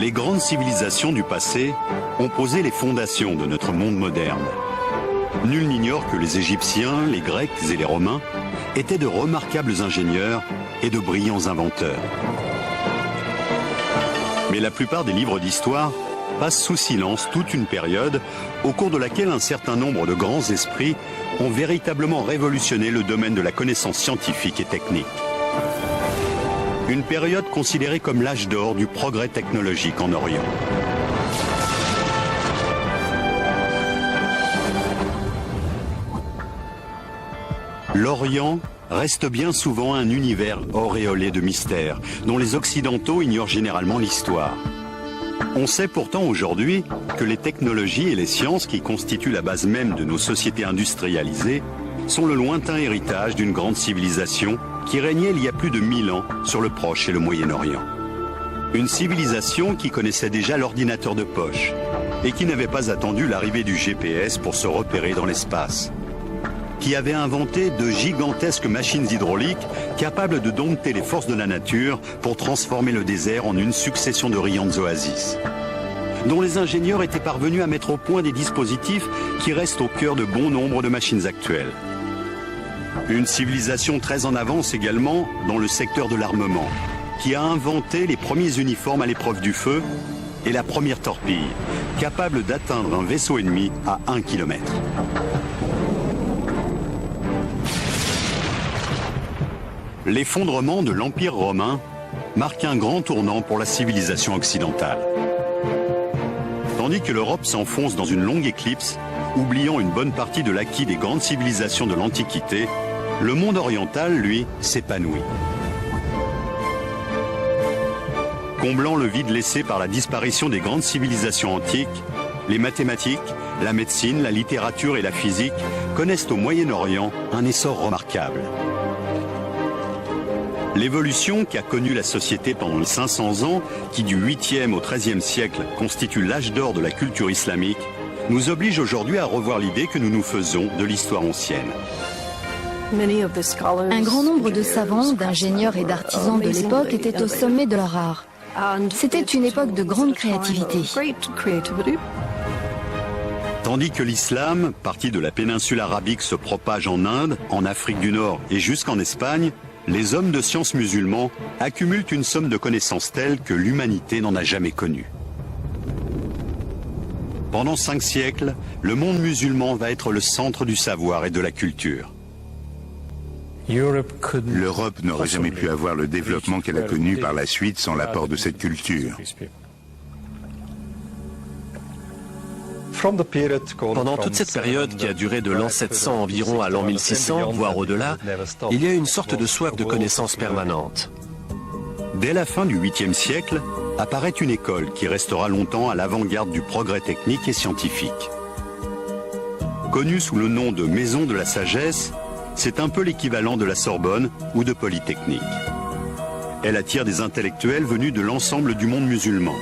Les grandes civilisations du passé ont posé les fondations de notre monde moderne. Nul n'ignore que les Égyptiens, les Grecs et les Romains étaient de remarquables ingénieurs et de brillants inventeurs. Mais la plupart des livres d'histoire passent sous silence toute une période au cours de laquelle un certain nombre de grands esprits ont véritablement révolutionné le domaine de la connaissance scientifique et technique. Une période considérée comme l'âge d'or du progrès technologique en Orient. L'Orient reste bien souvent un univers auréolé de mystères, dont les Occidentaux ignorent généralement l'histoire. On sait pourtant aujourd'hui que les technologies et les sciences qui constituent la base même de nos sociétés industrialisées sont le lointain héritage d'une grande civilisation qui régnait il y a plus de 1000 ans sur le Proche et le Moyen-Orient. Une civilisation qui connaissait déjà l'ordinateur de poche et qui n'avait pas attendu l'arrivée du GPS pour se repérer dans l'espace, qui avait inventé de gigantesques machines hydrauliques capables de dompter les forces de la nature pour transformer le désert en une succession de riantes oasis, dont les ingénieurs étaient parvenus à mettre au point des dispositifs qui restent au cœur de bon nombre de machines actuelles. Une civilisation très en avance également dans le secteur de l'armement, qui a inventé les premiers uniformes à l'épreuve du feu et la première torpille, capable d'atteindre un vaisseau ennemi à 1 km. L'effondrement de l'Empire romain marque un grand tournant pour la civilisation occidentale. Tandis que l'Europe s'enfonce dans une longue éclipse, oubliant une bonne partie de l'acquis des grandes civilisations de l'Antiquité, le monde oriental, lui, s'épanouit. Comblant le vide laissé par la disparition des grandes civilisations antiques, les mathématiques, la médecine, la littérature et la physique connaissent au Moyen-Orient un essor remarquable. L'évolution qu'a connue la société pendant les 500 ans, qui du 8e au 13e siècle constitue l'âge d'or de la culture islamique, nous oblige aujourd'hui à revoir l'idée que nous nous faisons de l'histoire ancienne. Un grand nombre de savants, d'ingénieurs et d'artisans de l'époque étaient au sommet de leur art. C'était une époque de grande créativité. Tandis que l'islam, parti de la péninsule arabique, se propage en Inde, en Afrique du Nord et jusqu'en Espagne, les hommes de science musulmans accumulent une somme de connaissances telles que l'humanité n'en a jamais connue. Pendant 5 siècles, le monde musulman va être le centre du savoir et de la culture. L'Europe n'aurait jamais pu avoir le développement qu'elle a connu par la suite sans l'apport de cette culture. Pendant toute cette période qui a duré de l'an 700 environ à l'an 1600, voire au-delà, il y a une sorte de soif de connaissance permanente. Dès la fin du 8e siècle, apparaît une école qui restera longtemps à l'avant-garde du progrès technique et scientifique. Connue sous le nom de Maison de la Sagesse, c'est un peu l'équivalent de la Sorbonne ou de Polytechnique. Elle attire des intellectuels venus de l'ensemble du monde musulman.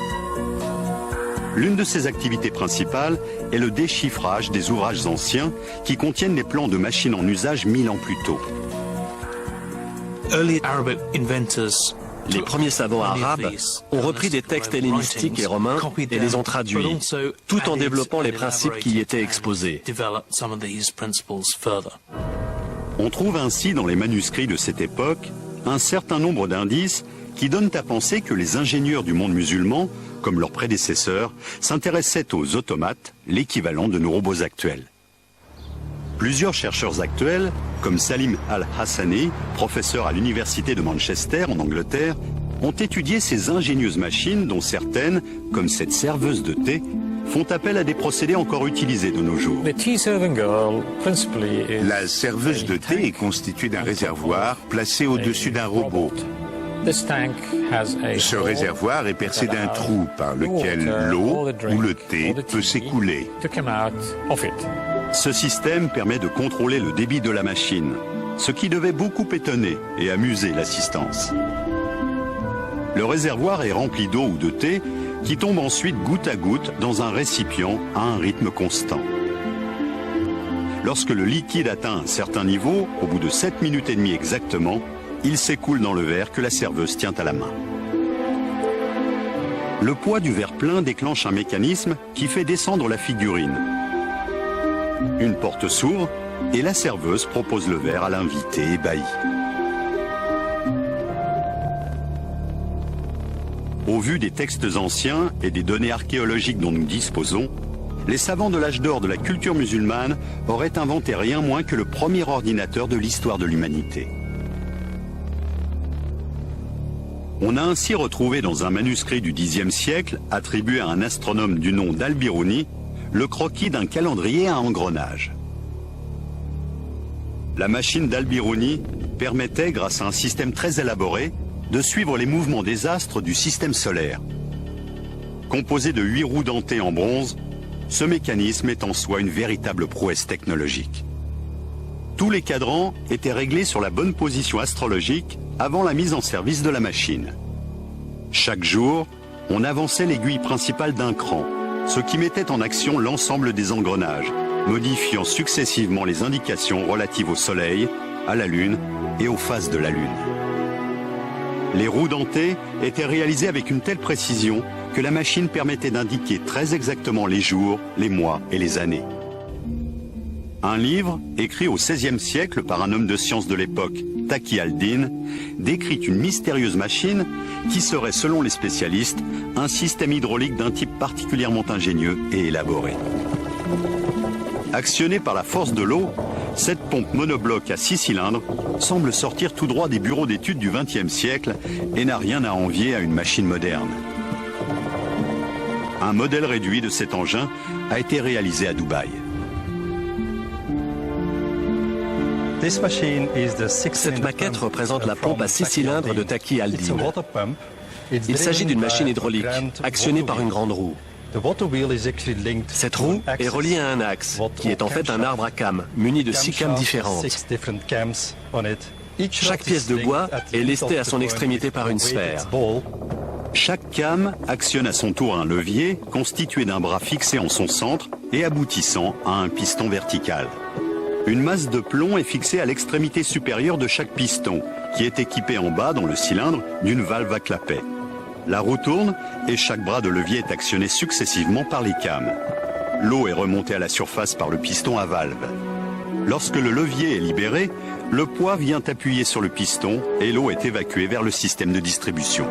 L'une de ses activités principales est le déchiffrage des ouvrages anciens qui contiennent les plans de machines en usage 1000 ans plus tôt. Les premiers savants arabes ont repris des textes hellénistiques et romains et les ont traduits, tout en développant les principes qui y étaient exposés. On trouve ainsi dans les manuscrits de cette époque un certain nombre d'indices qui donnent à penser que les ingénieurs du monde musulman, comme leurs prédécesseurs, s'intéressaient aux automates, l'équivalent de nos robots actuels. Plusieurs chercheurs actuels, comme Salim Al-Hassani, professeur à l'université de Manchester en Angleterre, ont étudié ces ingénieuses machines dont certaines, comme cette serveuse de thé, font appel à des procédés encore utilisés de nos jours. La serveuse de thé est constituée d'un réservoir placé au-dessus d'un robot. Ce réservoir est percé d'un trou par lequel l'eau ou le thé peut s'écouler. Ce système permet de contrôler le débit de la machine, ce qui devait beaucoup étonner et amuser l'assistance. Le réservoir est rempli d'eau ou de thé qui tombe ensuite goutte à goutte dans un récipient à un rythme constant. Lorsque le liquide atteint un certain niveau, au bout de 7 minutes et demie exactement, il s'écoule dans le verre que la serveuse tient à la main. Le poids du verre plein déclenche un mécanisme qui fait descendre la figurine. Une porte s'ouvre et la serveuse propose le verre à l'invité ébahi. Au vu des textes anciens et des données archéologiques dont nous disposons, les savants de l'âge d'or de la culture musulmane auraient inventé rien moins que le premier ordinateur de l'histoire de l'humanité. On a ainsi retrouvé dans un manuscrit du Xe siècle, attribué à un astronome du nom d'Al-Biruni, le croquis d'un calendrier à engrenages. La machine d'Al-Biruni permettait, grâce à un système très élaboré, de suivre les mouvements des astres du système solaire. Composé de 8 roues dentées en bronze, ce mécanisme est en soi une véritable prouesse technologique. Tous les cadrans étaient réglés sur la bonne position astrologique avant la mise en service de la machine. Chaque jour, on avançait l'aiguille principale d'un cran, ce qui mettait en action l'ensemble des engrenages, modifiant successivement les indications relatives au Soleil, à la Lune et aux phases de la Lune. Les roues dentées étaient réalisées avec une telle précision que la machine permettait d'indiquer très exactement les jours, les mois et les années. Un livre, écrit au XVIe siècle par un homme de science de l'époque, Taqi al-Din, décrit une mystérieuse machine qui serait, selon les spécialistes, un système hydraulique d'un type particulièrement ingénieux et élaboré. Actionnée par la force de l'eau, cette pompe monobloc à 6 cylindres semble sortir tout droit des bureaux d'études du XXe siècle et n'a rien à envier à une machine moderne. Un modèle réduit de cet engin a été réalisé à Dubaï. Cette maquette représente la pompe à 6 cylindres de Taqi al-Din. Il s'agit d'une machine hydraulique, actionnée par une grande roue. Cette roue est reliée à un axe, qui est en fait un arbre à cames, muni de 6 cames différentes. Chaque pièce de bois est lestée à son extrémité par une sphère. Chaque came actionne à son tour un levier constitué d'un bras fixé en son centre et aboutissant à un piston vertical. Une masse de plomb est fixée à l'extrémité supérieure de chaque piston, qui est équipé en bas, dans le cylindre, d'une valve à clapet. La roue tourne et chaque bras de levier est actionné successivement par les cames. L'eau est remontée à la surface par le piston à valve. Lorsque le levier est libéré, le poids vient appuyer sur le piston et l'eau est évacuée vers le système de distribution.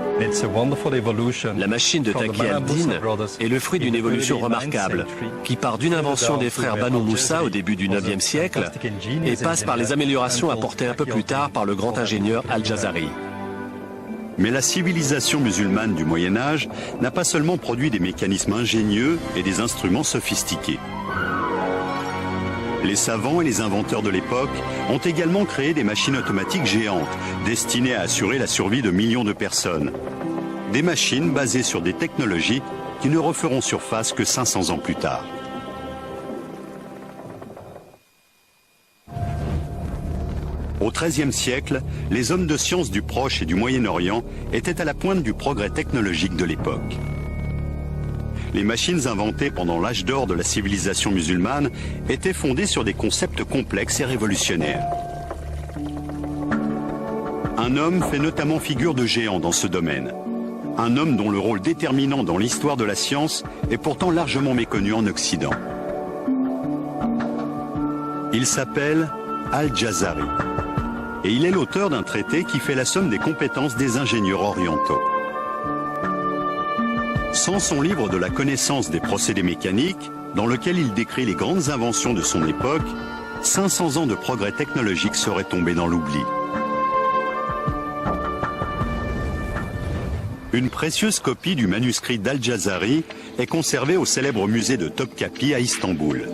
La machine de Taqi al-Din est le fruit d'une évolution remarquable qui part d'une invention des frères Banu Moussa au début du IXe siècle et passe par les améliorations apportées un peu plus tard par le grand ingénieur Al-Jazari. Mais la civilisation musulmane du Moyen-Âge n'a pas seulement produit des mécanismes ingénieux et des instruments sophistiqués. Les savants et les inventeurs de l'époque ont également créé des machines automatiques géantes, destinées à assurer la survie de millions de personnes. Des machines basées sur des technologies qui ne referont surface que 500 ans plus tard. Au XIIIe siècle, les hommes de science du Proche et du Moyen-Orient étaient à la pointe du progrès technologique de l'époque. Les machines inventées pendant l'âge d'or de la civilisation musulmane étaient fondées sur des concepts complexes et révolutionnaires. Un homme fait notamment figure de géant dans ce domaine. Un homme dont le rôle déterminant dans l'histoire de la science est pourtant largement méconnu en Occident. Il s'appelle Al-Jazari. Et il est l'auteur d'un traité qui fait la somme des compétences des ingénieurs orientaux. Sans son livre de la connaissance des procédés mécaniques, dans lequel il décrit les grandes inventions de son époque, 500 ans de progrès technologiques seraient tombés dans l'oubli. Une précieuse copie du manuscrit d'Al-Jazari est conservée au célèbre musée de Topkapi à Istanbul.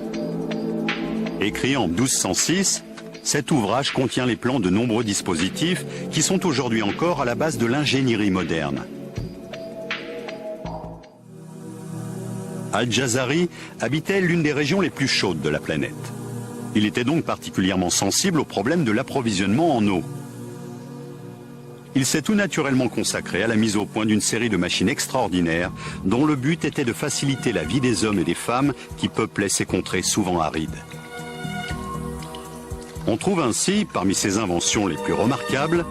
Écrit en 1206, cet ouvrage contient les plans de nombreux dispositifs qui sont aujourd'hui encore à la base de l'ingénierie moderne. Al-Jazari habitait l'une des régions les plus chaudes de la planète. Il était donc particulièrement sensible au problème de l'approvisionnement en eau. Il s'est tout naturellement consacré à la mise au point d'une série de machines extraordinaires dont le but était de faciliter la vie des hommes et des femmes qui peuplaient ces contrées souvent arides. On trouve ainsi, parmi ses inventions les plus remarquables,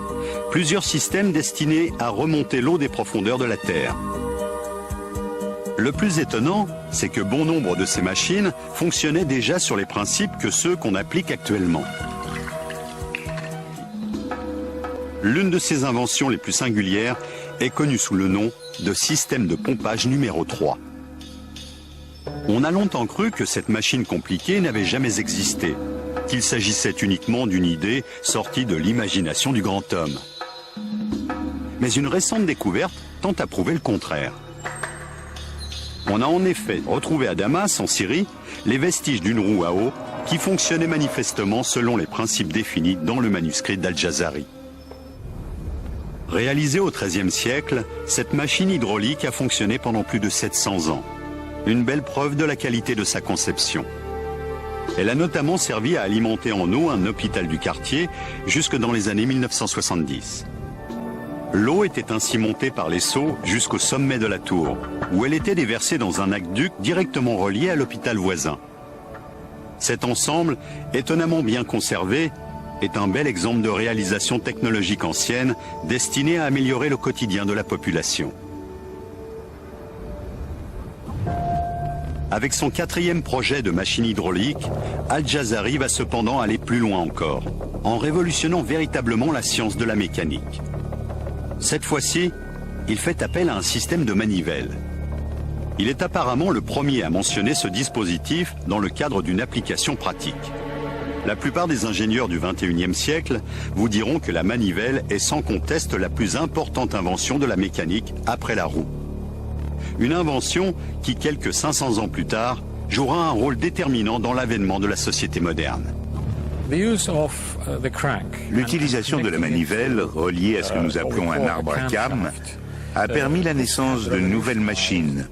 plusieurs systèmes destinés à remonter l'eau des profondeurs de la Terre. Le plus étonnant, c'est que bon nombre de ces machines fonctionnaient déjà sur les principes que ceux qu'on applique actuellement. L'une de ces inventions les plus singulières est connue sous le nom de système de pompage numéro 3. On a longtemps cru que cette machine compliquée n'avait jamais existé, qu'il s'agissait uniquement d'une idée sortie de l'imagination du grand homme. Mais une récente découverte tente à prouver le contraire. On a en effet retrouvé à Damas, en Syrie, les vestiges d'une roue à eau qui fonctionnait manifestement selon les principes définis dans le manuscrit d'Al-Jazari. Réalisée au XIIIe siècle, cette machine hydraulique a fonctionné pendant plus de 700 ans. Une belle preuve de la qualité de sa conception. Elle a notamment servi à alimenter en eau un hôpital du quartier jusque dans les années 1970. L'eau était ainsi montée par les seaux jusqu'au sommet de la tour, où elle était déversée dans un aqueduc directement relié à l'hôpital voisin. Cet ensemble, étonnamment bien conservé, est un bel exemple de réalisation technologique ancienne destinée à améliorer le quotidien de la population. Avec son 4e projet de machine hydraulique, Al-Jazari va cependant aller plus loin encore, en révolutionnant véritablement la science de la mécanique. Cette fois-ci, il fait appel à un système de manivelle. Il est apparemment le premier à mentionner ce dispositif dans le cadre d'une application pratique. La plupart des ingénieurs du XXIe siècle vous diront que la manivelle est sans conteste la plus importante invention de la mécanique après la roue. Une invention qui, quelques 500 ans plus tard, jouera un rôle déterminant dans l'avènement de la société moderne. L'utilisation de la manivelle, reliée à ce que nous appelons un arbre à cames, a permis la naissance de nouvelles machines,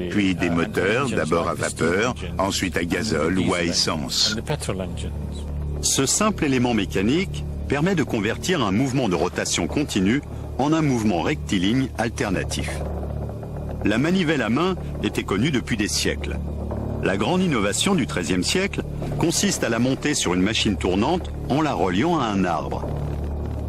puis des moteurs, d'abord à vapeur, ensuite à gazole ou à essence. Ce simple élément mécanique permet de convertir un mouvement de rotation continue en un mouvement rectiligne alternatif. La manivelle à main était connue depuis des siècles. La grande innovation du XIIIe siècle consiste à la monter sur une machine tournante en la reliant à un arbre.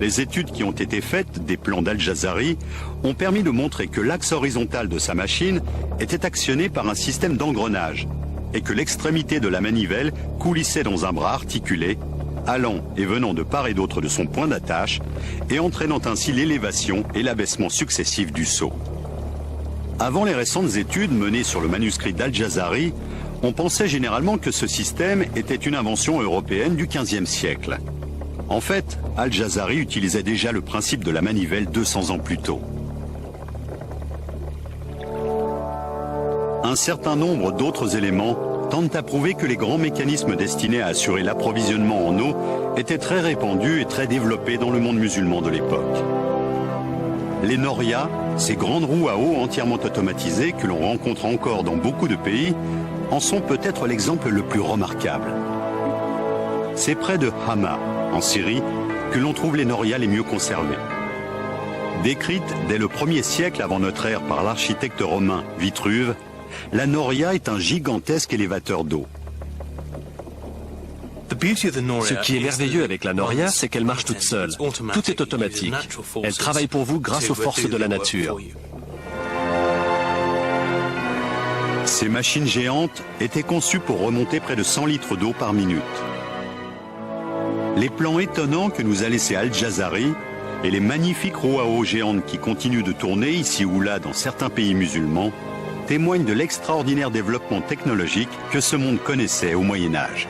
Les études qui ont été faites des plans d'Al-Jazari ont permis de montrer que l'axe horizontal de sa machine était actionné par un système d'engrenage et que l'extrémité de la manivelle coulissait dans un bras articulé, allant et venant de part et d'autre de son point d'attache et entraînant ainsi l'élévation et l'abaissement successifs du seau. Avant les récentes études menées sur le manuscrit d'Al-Jazari, on pensait généralement que ce système était une invention européenne du XVe siècle. En fait, Al-Jazari utilisait déjà le principe de la manivelle 200 ans plus tôt. Un certain nombre d'autres éléments tentent à prouver que les grands mécanismes destinés à assurer l'approvisionnement en eau étaient très répandus et très développés dans le monde musulman de l'époque. Les norias, ces grandes roues à eau entièrement automatisées que l'on rencontre encore dans beaucoup de pays, en sont peut-être l'exemple le plus remarquable. C'est près de Hama, en Syrie, que l'on trouve les norias les mieux conservés. Décrite dès le 1er siècle avant notre ère par l'architecte romain Vitruve, la noria est un gigantesque élévateur d'eau. Ce qui est merveilleux avec la noria, c'est qu'elle marche toute seule. Tout est automatique. Elle travaille pour vous grâce aux forces de la nature. Ces machines géantes étaient conçues pour remonter près de 100 litres d'eau par minute. Les plans étonnants que nous a laissés Al-Jazari et les magnifiques roues à eau géantes qui continuent de tourner ici ou là dans certains pays musulmans témoignent de l'extraordinaire développement technologique que ce monde connaissait au Moyen-Âge.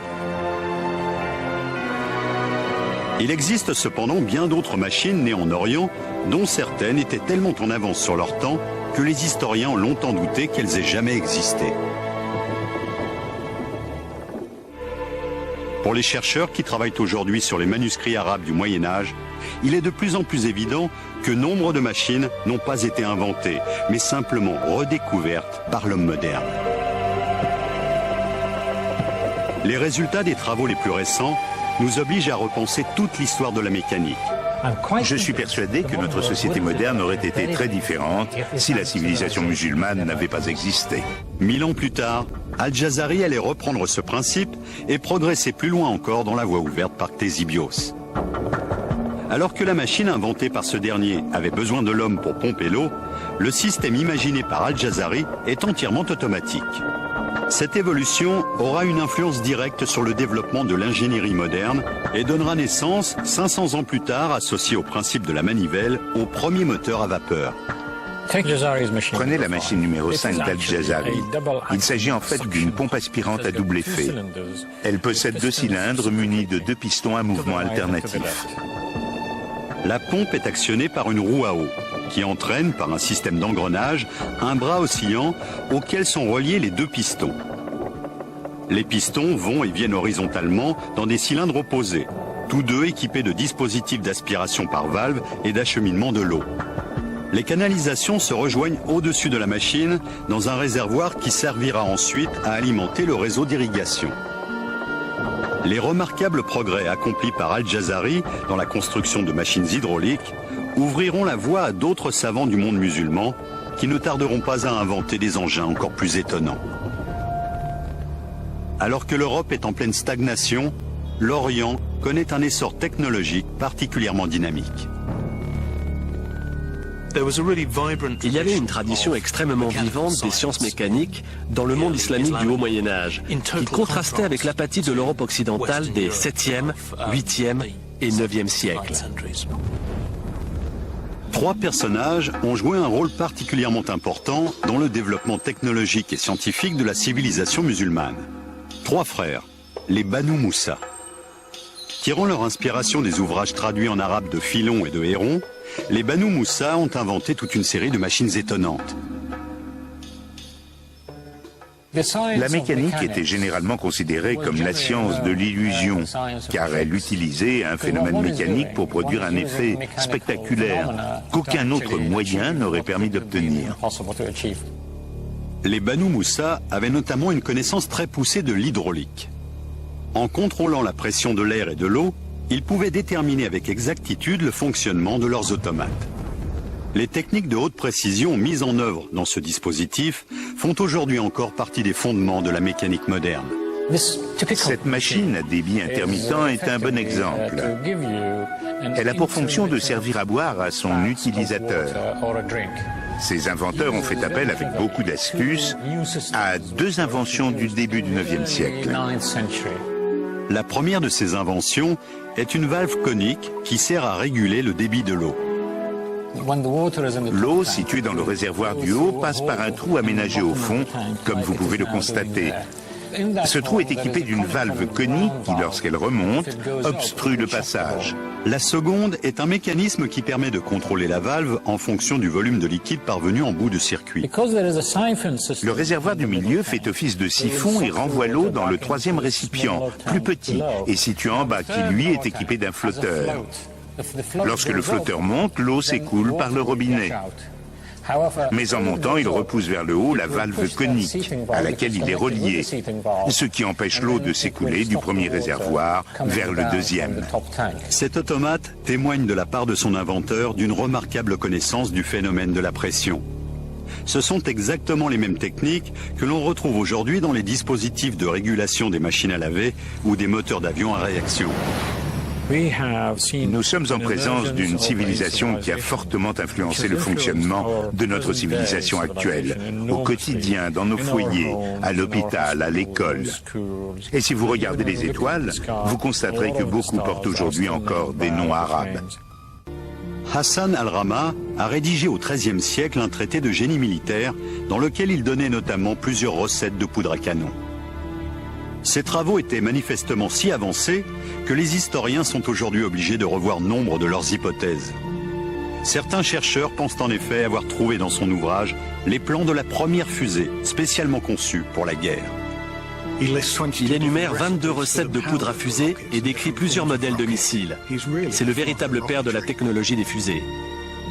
Il existe cependant bien d'autres machines nées en Orient, dont certaines étaient tellement en avance sur leur temps que les historiens ont longtemps douté qu'elles aient jamais existé. Pour les chercheurs qui travaillent aujourd'hui sur les manuscrits arabes du Moyen-Âge, il est de plus en plus évident que nombre de machines n'ont pas été inventées, mais simplement redécouvertes par l'homme moderne. Les résultats des travaux les plus récents nous obligent à repenser toute l'histoire de la mécanique. Je suis persuadé que notre société moderne aurait été très différente si la civilisation musulmane n'avait pas existé. 1000 ans plus tard, Al-Jazari allait reprendre ce principe et progresser plus loin encore dans la voie ouverte par Ctésibios. Alors que la machine inventée par ce dernier avait besoin de l'homme pour pomper l'eau, le système imaginé par Al-Jazari est entièrement automatique. Cette évolution aura une influence directe sur le développement de l'ingénierie moderne et donnera naissance, 500 ans plus tard, associé au principe de la manivelle, au premier moteur à vapeur. Prenez la machine numéro 5 d'Al-Jazari. Il s'agit en fait d'une pompe aspirante à double effet. Elle possède 2 cylindres munis de 2 pistons à mouvement alternatif. La pompe est actionnée par une roue à eau, qui entraîne, par un système d'engrenage, un bras oscillant auquel sont reliés les 2 pistons. Les pistons vont et viennent horizontalement dans des cylindres opposés, tous deux équipés de dispositifs d'aspiration par valve et d'acheminement de l'eau. Les canalisations se rejoignent au-dessus de la machine dans un réservoir qui servira ensuite à alimenter le réseau d'irrigation. Les remarquables progrès accomplis par Al-Jazari dans la construction de machines hydrauliques ouvriront la voie à d'autres savants du monde musulman qui ne tarderont pas à inventer des engins encore plus étonnants. Alors que l'Europe est en pleine stagnation, l'Orient connaît un essor technologique particulièrement dynamique. Il y avait une tradition extrêmement vivante des sciences mécaniques dans le monde islamique du Haut Moyen-Âge, qui contrastait avec l'apathie de l'Europe occidentale des 7e, 8e et 9e siècles. 3 personnages ont joué un rôle particulièrement important dans le développement technologique et scientifique de la civilisation musulmane. 3 frères, les Banu Moussa. Tirant leur inspiration des ouvrages traduits en arabe de Philon et de Héron, les Banu Moussa ont inventé toute une série de machines étonnantes. La mécanique était généralement considérée comme la science de l'illusion, car elle utilisait un phénomène mécanique pour produire un effet spectaculaire qu'aucun autre moyen n'aurait permis d'obtenir. Les Banu Moussa avaient notamment une connaissance très poussée de l'hydraulique. En contrôlant la pression de l'air et de l'eau, ils pouvaient déterminer avec exactitude le fonctionnement de leurs automates. Les techniques de haute précision mises en œuvre dans ce dispositif font aujourd'hui encore partie des fondements de la mécanique moderne. Cette machine à débit intermittent est un bon exemple. Elle a pour fonction de servir à boire à son utilisateur. Ses inventeurs ont fait appel avec beaucoup d'astuces à 2 inventions du début du IXe siècle. La première de ces inventions est une valve conique qui sert à réguler le débit de l'eau. L'eau située dans le réservoir du haut passe par un trou aménagé au fond, comme vous pouvez le constater. Ce trou est équipé d'une valve conique qui, lorsqu'elle remonte, obstrue le passage. La seconde est un mécanisme qui permet de contrôler la valve en fonction du volume de liquide parvenu en bout de circuit. Le réservoir du milieu fait office de siphon et renvoie l'eau dans le 3e récipient, plus petit et situé en bas, qui lui est équipé d'un flotteur. Lorsque le flotteur monte, l'eau s'écoule par le robinet. Mais en montant, il repousse vers le haut la valve conique à laquelle il est relié, ce qui empêche l'eau de s'écouler du premier réservoir vers le 2e. Cet automate témoigne de la part de son inventeur d'une remarquable connaissance du phénomène de la pression. Ce sont exactement les mêmes techniques que l'on retrouve aujourd'hui dans les dispositifs de régulation des machines à laver ou des moteurs d'avion à réaction. Nous sommes en présence d'une civilisation qui a fortement influencé le fonctionnement de notre civilisation actuelle, au quotidien, dans nos foyers, à l'hôpital, à l'école. Et si vous regardez les étoiles, vous constaterez que beaucoup portent aujourd'hui encore des noms arabes. Hassan al-Rama a rédigé au XIIIe siècle un traité de génie militaire dans lequel il donnait notamment plusieurs recettes de poudre à canon. Ces travaux étaient manifestement si avancés que les historiens sont aujourd'hui obligés de revoir nombre de leurs hypothèses. Certains chercheurs pensent en effet avoir trouvé dans son ouvrage les plans de la première fusée spécialement conçue pour la guerre. Il énumère 22 recettes de poudre à fusée et décrit plusieurs modèles de missiles. C'est le véritable père de la technologie des fusées.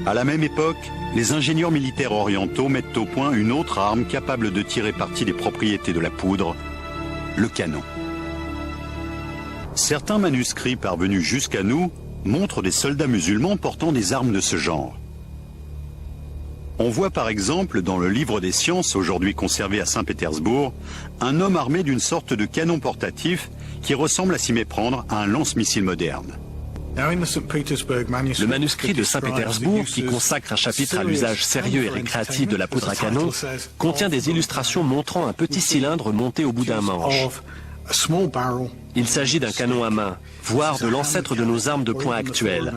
À la même époque, les ingénieurs militaires orientaux mettent au point une autre arme capable de tirer parti des propriétés de la poudre, le canon. Certains manuscrits parvenus jusqu'à nous montrent des soldats musulmans portant des armes de ce genre. On voit par exemple dans le livre des sciences, aujourd'hui conservé à Saint-Pétersbourg, un homme armé d'une sorte de canon portatif qui ressemble à s'y méprendre à un lance-missile moderne. Le manuscrit de Saint-Pétersbourg, qui consacre un chapitre à l'usage sérieux et récréatif de la poudre à canon, contient des illustrations montrant un petit cylindre monté au bout d'un manche. Il s'agit d'un canon à main, voire de l'ancêtre de nos armes de poing actuelles.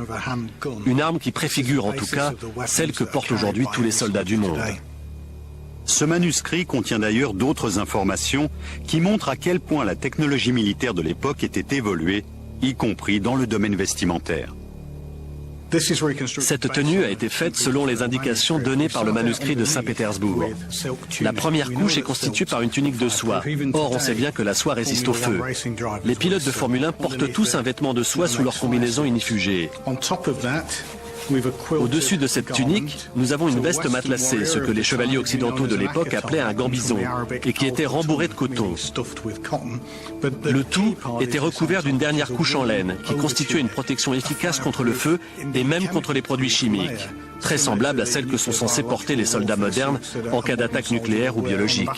Une arme qui préfigure en tout cas celle que portent aujourd'hui tous les soldats du monde. Ce manuscrit contient d'ailleurs d'autres informations qui montrent à quel point la technologie militaire de l'époque était évoluée, y compris dans le domaine vestimentaire. Cette tenue a été faite selon les indications données par le manuscrit de Saint-Pétersbourg. La première couche est constituée par une tunique de soie. Or, on sait bien que la soie résiste au feu. Les pilotes de Formule 1 portent tous un vêtement de soie sous leur combinaison inifugée. Au-dessus de cette tunique, nous avons une veste matelassée, ce que les chevaliers occidentaux de l'époque appelaient un gambison, et qui était rembourré de coton. Le tout était recouvert d'une dernière couche en laine, qui constituait une protection efficace contre le feu et même contre les produits chimiques, très semblable à celles que sont censés porter les soldats modernes en cas d'attaque nucléaire ou biologique.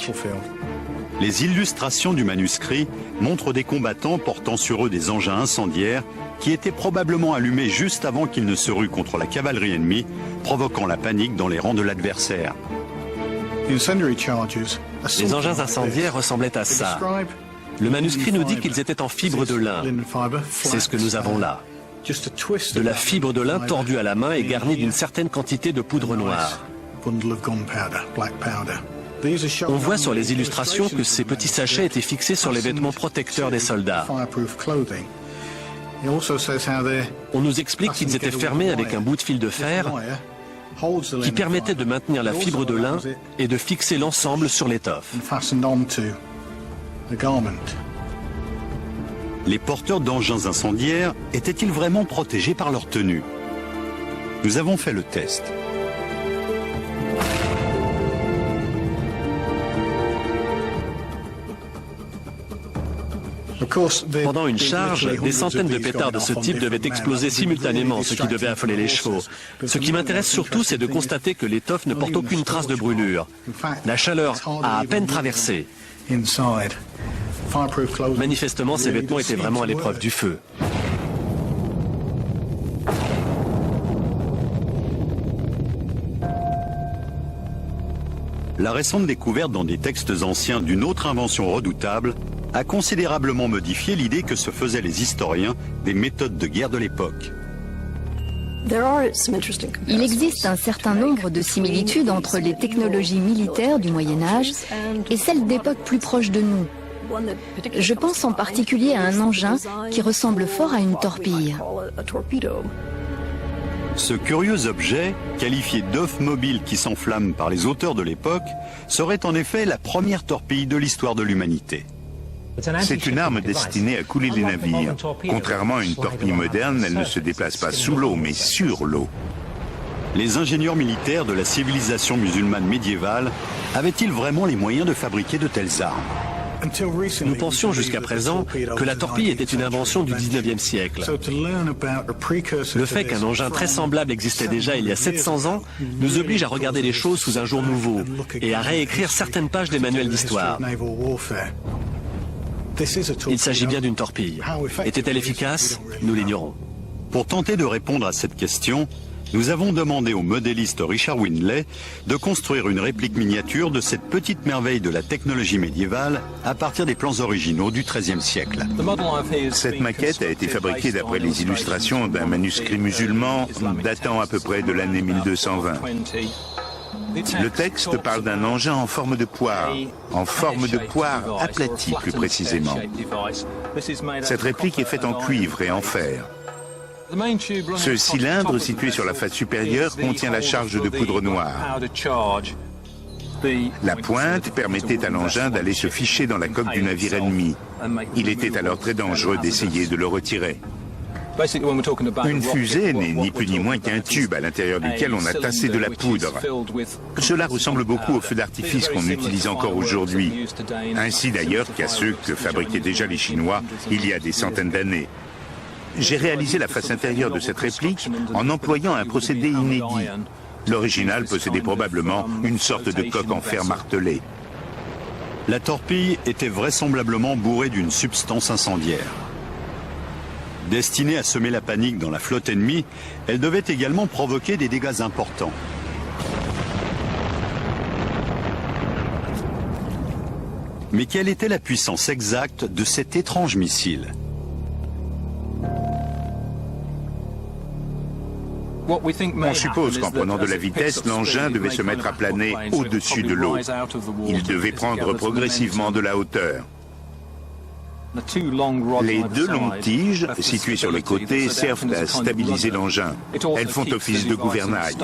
Les illustrations du manuscrit montrent des combattants portant sur eux des engins incendiaires qui étaient probablement allumés juste avant qu'ils ne se ruent contre la cavalerie ennemie, provoquant la panique dans les rangs de l'adversaire. Les engins incendiaires ressemblaient à ça. Le manuscrit nous dit qu'ils étaient en fibre de lin. C'est ce que nous avons là. De la fibre de lin tordue à la main et garnie d'une certaine quantité de poudre noire. On voit sur les illustrations que ces petits sachets étaient fixés sur les vêtements protecteurs des soldats. On nous explique qu'ils étaient fermés avec un bout de fil de fer qui permettait de maintenir la fibre de lin et de fixer l'ensemble sur l'étoffe. Les porteurs d'engins incendiaires étaient-ils vraiment protégés par leur tenue? Nous avons fait le test. Pendant une charge, des centaines de pétards de ce type devaient exploser simultanément, ce qui devait affoler les chevaux. Ce qui m'intéresse surtout, c'est de constater que l'étoffe ne porte aucune trace de brûlure. La chaleur a à peine traversé. Manifestement, ces vêtements étaient vraiment à l'épreuve du feu. La récente découverte dans des textes anciens d'une autre invention redoutable a considérablement modifié l'idée que se faisaient les historiens des méthodes de guerre de l'époque. Il existe un certain nombre de similitudes entre les technologies militaires du Moyen-Âge et celles d'époques plus proches de nous. Je pense en particulier à un engin qui ressemble fort à une torpille. Ce curieux objet, qualifié d'œuf mobile qui s'enflamme par les auteurs de l'époque, serait en effet la première torpille de l'histoire de l'humanité. C'est une arme destinée à couler les navires. Contrairement à une torpille moderne, elle ne se déplace pas sous l'eau, mais sur l'eau. Les ingénieurs militaires de la civilisation musulmane médiévale avaient-ils vraiment les moyens de fabriquer de telles armes? Nous pensions jusqu'à présent que la torpille était une invention du 19e siècle. Le fait qu'un engin très semblable existait déjà il y a 700 ans nous oblige à regarder les choses sous un jour nouveau et à réécrire certaines pages des manuels d'histoire. Il s'agit bien d'une torpille. Était-elle efficace? Nous l'ignorons. Pour tenter de répondre à cette question, nous avons demandé au modéliste Richard Windley de construire une réplique miniature de cette petite merveille de la technologie médiévale à partir des plans originaux du XIIIe siècle. Cette maquette a été fabriquée d'après les illustrations d'un manuscrit musulman datant à peu près de l'année 1220. Le texte parle d'un engin en forme de poire aplatie plus précisément. Cette réplique est faite en cuivre et en fer. Ce cylindre situé sur la face supérieure contient la charge de poudre noire. La pointe permettait à l'engin d'aller se ficher dans la coque du navire ennemi. Il était alors très dangereux d'essayer de le retirer. Une fusée n'est ni plus ni moins qu'un tube à l'intérieur duquel on a tassé de la poudre. Cela ressemble beaucoup aux feux d'artifice qu'on utilise encore aujourd'hui, ainsi d'ailleurs qu'à ceux que fabriquaient déjà les Chinois il y a des centaines d'années. J'ai réalisé la face intérieure de cette réplique en employant un procédé inédit. L'original possédait probablement une sorte de coque en fer martelé. La torpille était vraisemblablement bourrée d'une substance incendiaire. Destinée à semer la panique dans la flotte ennemie, elle devait également provoquer des dégâts importants. Mais quelle était la puissance exacte de cet étrange missile ? On suppose qu'en prenant de la vitesse, l'engin devait se mettre à planer au-dessus de l'eau. Il devait prendre progressivement de la hauteur. Les deux longues tiges, situées sur les côtés, servent à stabiliser l'engin. Elles font office de gouvernail.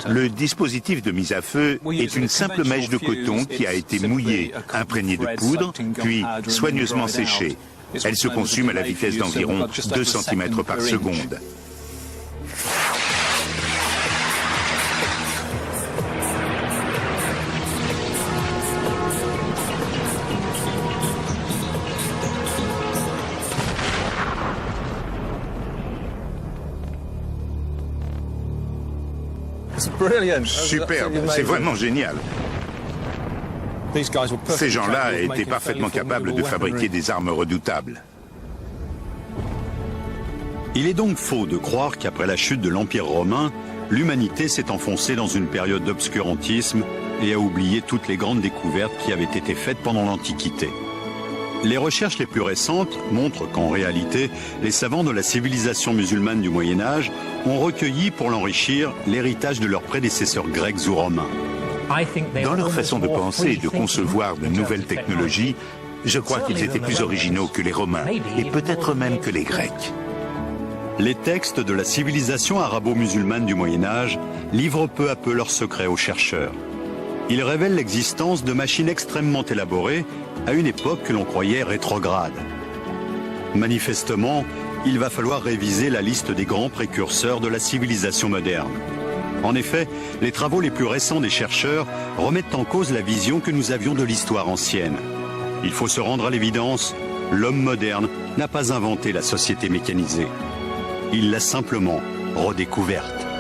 Le dispositif de mise à feu est une simple mèche de coton qui a été mouillée, imprégnée de poudre, puis soigneusement séchée. Elle se consume à la vitesse d'environ 2 cm par seconde. Superbe, c'est vraiment génial. Ces gens-là étaient parfaitement capables de fabriquer des armes redoutables. Il est donc faux de croire qu'après la chute de l'Empire romain, l'humanité s'est enfoncée dans une période d'obscurantisme et a oublié toutes les grandes découvertes qui avaient été faites pendant l'Antiquité. Les recherches les plus récentes montrent qu'en réalité, les savants de la civilisation musulmane du Moyen-Âge ont recueilli pour l'enrichir l'héritage de leurs prédécesseurs grecs ou romains. Dans leur façon de penser et de concevoir de nouvelles technologies, je crois qu'ils étaient plus originaux que les Romains, et peut-être même que les Grecs. Les textes de la civilisation arabo-musulmane du Moyen-Âge livrent peu à peu leurs secrets aux chercheurs. Ils révèlent l'existence de machines extrêmement élaborées à une époque que l'on croyait rétrograde. Manifestement, il va falloir réviser la liste des grands précurseurs de la civilisation moderne. En effet, les travaux les plus récents des chercheurs remettent en cause la vision que nous avions de l'histoire ancienne. Il faut se rendre à l'évidence, l'homme moderne n'a pas inventé la société mécanisée. Il l'a simplement redécouverte.